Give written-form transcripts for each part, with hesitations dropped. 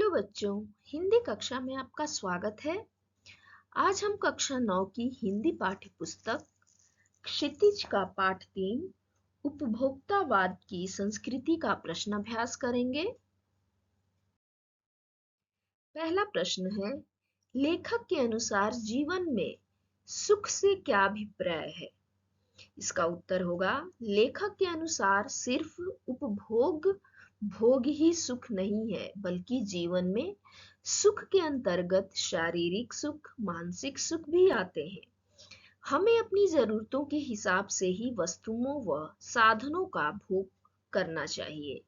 Hello बच्चों, हिंदी कक्षा में आपका स्वागत है। आज हम कक्षा 9 की हिंदी पाठ्य पुस्तक क्षितिज का पाठ 3 उपभोक्तावाद की संस्कृति का प्रश्नाभ्यास करेंगे। पहला प्रश्न है, लेखक के अनुसार जीवन में सुख से क्या अभिप्राय है? इसका उत्तर होगा, लेखक के अनुसार सिर्फ भोग ही सुख नहीं है, बल्कि जीवन में सुख के अंतर्गत शारीरिक सुख, मानसिक सुख भी आते हैं। हमें अपनी जरूरतों के हिसाब से ही वस्तुओं व साधनों का भोग करना चाहिए।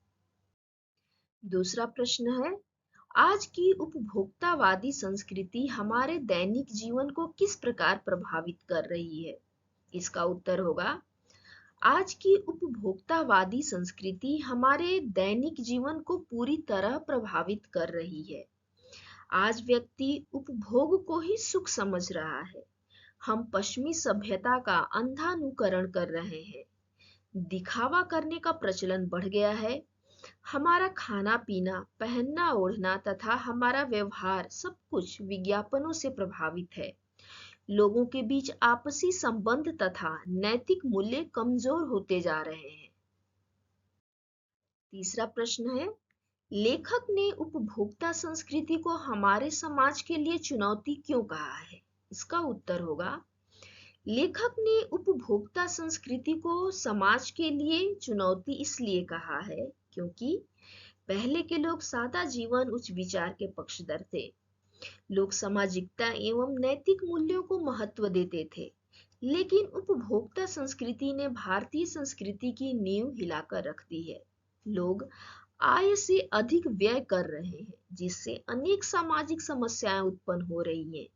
दूसरा प्रश्न है, आज की उपभोक्तावादी संस्कृति हमारे दैनिक जीवन को किस प्रकार प्रभावित कर रही है? इसका उत्तर होगा, आज की उपभोक्तावादी संस्कृति हमारे दैनिक जीवन को पूरी तरह प्रभावित कर रही है। आज व्यक्ति उपभोग को ही सुख समझ रहा है। हम पश्चिमी सभ्यता का अंधा अनुकरण कर रहे हैं। दिखावा करने का प्रचलन बढ़ गया है। हमारा खाना पीना, पहनना ओढ़ना तथा हमारा व्यवहार सब कुछ विज्ञापनों से प्रभावित है। लोगों के बीच आपसी संबंध तथा नैतिक मूल्य कमजोर होते जा रहे हैं। तीसरा प्रश्न है, लेखक ने उपभोक्ता संस्कृति को हमारे समाज के लिए चुनौती क्यों कहा है? इसका उत्तर होगा, लेखक ने उपभोक्ता संस्कृति को समाज के लिए चुनौती इसलिए कहा है क्योंकि पहले के लोग सादा जीवन, उच्च विचार के पक्षधर थे। लोग सामाजिकता एवं नैतिक मूल्यों को महत्व देते थे, लेकिन उपभोक्ता संस्कृति ने भारतीय संस्कृति की नींव हिलाकर रख दी है। लोग आय से अधिक व्यय कर रहे हैं, जिससे अनेक सामाजिक समस्याएं उत्पन्न हो रही हैं।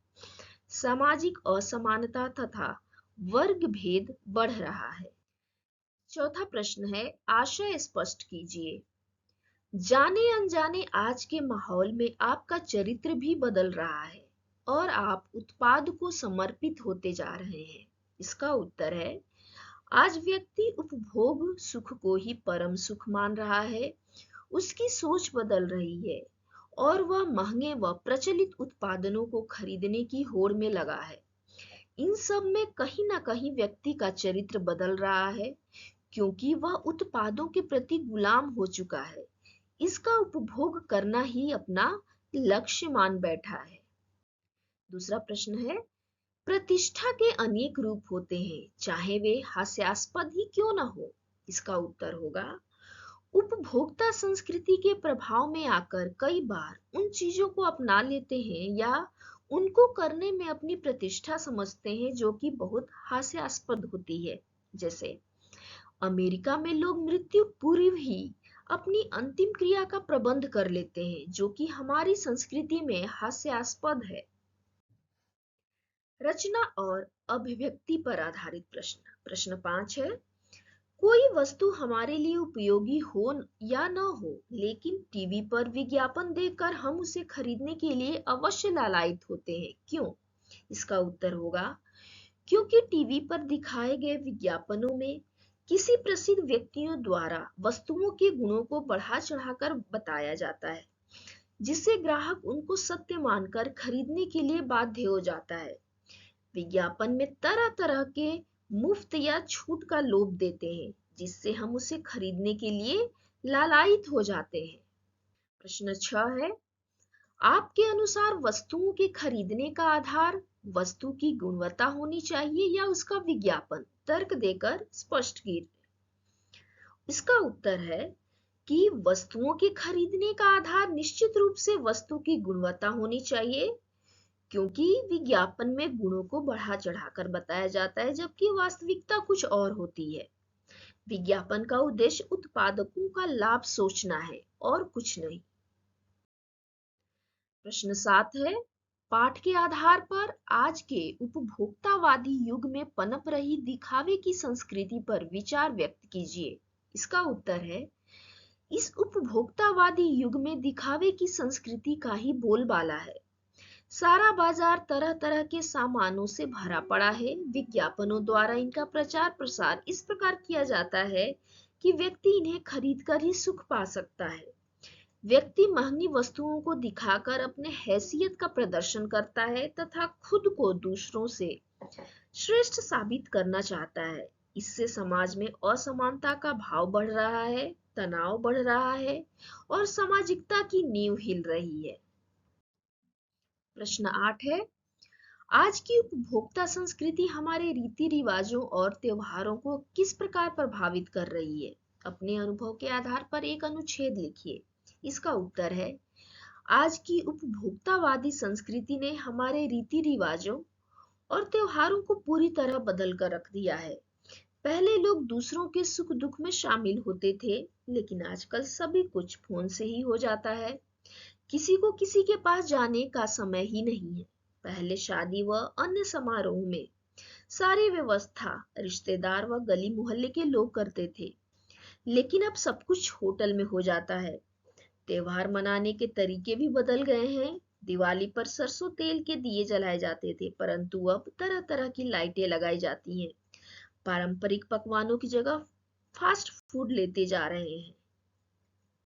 सामाजिक असमानता तथा वर्ग भेद बढ़ रहा है। चौथा प्रश्न है, आशय स्पष्ट कीजिए। जाने अनजाने आज के माहौल में आपका चरित्र भी बदल रहा है और आप उत्पाद को समर्पित होते जा रहे हैं। इसका उत्तर है, आज व्यक्ति उपभोग सुख को ही परम सुख मान रहा है। उसकी सोच बदल रही है और वह महंगे व प्रचलित उत्पादनों को खरीदने की होड़ में लगा है। इन सब में कहीं ना कहीं व्यक्ति का चरित्र बदल रहा है, क्योंकि वह उत्पादों के प्रति गुलाम हो चुका है। इसका उपभोग करना ही अपना लक्ष्य मान बैठा है। दूसरा प्रश्न है, प्रतिष्ठा के अनेक रूप होते हैं, चाहे वे हास्यास्पद ही क्यों न हो। इसका उत्तर होगा, उपभोक्ता संस्कृति के प्रभाव में आकर कई बार उन चीजों को अपना लेते हैं या उनको करने में अपनी प्रतिष्ठा समझते हैं जो कि बहुत हास्यास्पद होती है। जैसे अमेरिका में लोग मृत्यु पूर्व ही अपनी अंतिम क्रिया का प्रबंध कर लेते हैं, जो कि हमारी संस्कृति में हास्यास्पद है। रचना और अभिव्यक्ति पर आधारित प्रश्न। प्रश्न 5 है, कोई वस्तु हमारे लिए उपयोगी हो या न हो, लेकिन टीवी पर विज्ञापन देखकर हम उसे खरीदने के लिए अवश्य लालायित होते हैं, क्यों? इसका उत्तर होगा, क्योंकि टीवी पर दिखाए गए विज्ञापनों में किसी प्रसिद्ध व्यक्तियों द्वारा वस्तुओं के गुणों को बढ़ा चढ़ाकर बताया जाता है, जिससे ग्राहक उनको सत्य मानकर खरीदने के लिए बाध्य हो जाता है। विज्ञापन में तरह तरह के मुफ्त या छूट का लोभ देते हैं, जिससे हम उसे खरीदने के लिए लालायित हो जाते हैं। प्रश्न 6 है, आपके अनुसार वस्तुओं के खरीदने का आधार वस्तु की गुणवत्ता होनी चाहिए या उसका विज्ञापन? तर्क देकर स्पष्ट कीजिए। इसका उत्तर है कि वस्तुओं के खरीदने का आधार निश्चित रूप से वस्तु की गुणवत्ता होनी चाहिए, क्योंकि विज्ञापन में गुणों को बढ़ा चढ़ाकर बताया जाता है, जबकि वास्तविकता कुछ और होती है। विज्ञापन का उद्देश्य उत्पादकों का लाभ सोचना है और कुछ नहीं। प्रश्न 7 है, पाठ के आधार पर आज के उपभोक्तावादी युग में पनप रही दिखावे की संस्कृति पर विचार व्यक्त कीजिए। इसका उत्तर है, इस उपभोक्तावादी युग में दिखावे की संस्कृति का ही बोलबाला है। सारा बाजार तरह तरह के सामानों से भरा पड़ा है। विज्ञापनों द्वारा इनका प्रचार प्रसार इस प्रकार किया जाता है कि व्यक्ति इन्हें खरीदकर ही सुख पा सकता है। व्यक्ति महंगी वस्तुओं को दिखाकर अपने हैसियत का प्रदर्शन करता है तथा खुद को दूसरों से श्रेष्ठ साबित करना चाहता है। इससे समाज में असमानता का भाव बढ़ रहा है, तनाव बढ़ रहा है और सामाजिकता की नींव हिल रही है। प्रश्न 8 है, आज की उपभोक्ता संस्कृति हमारे रीति रिवाजों और त्योहारों को किस प्रकार प्रभावित कर रही है? अपने अनुभव के आधार पर एक अनुच्छेद लिखिए। इसका उत्तर है, आज की उपभोक्तावादी संस्कृति ने हमारे रीति रिवाजों और त्योहारों को पूरी तरह बदल कर रख दिया है। पहले लोग दूसरों के सुख दुख में शामिल होते थे, लेकिन आजकल सभी कुछ फोन से ही हो जाता है। किसी को किसी के पास जाने का समय ही नहीं है। पहले शादी व अन्य समारोह में सारी व्यवस्था रिश्तेदार व गली मोहल्ले के लोग करते थे, लेकिन अब सब कुछ होटल में हो जाता है। त्योहार मनाने के तरीके भी बदल गए हैं। दिवाली पर सरसों तेल के दिए जलाए जाते थे, परंतु अब तरह तरह की लाइटें लगाई जाती हैं। पारंपरिक पकवानों की जगह फास्ट फूड लेते जा रहे हैं।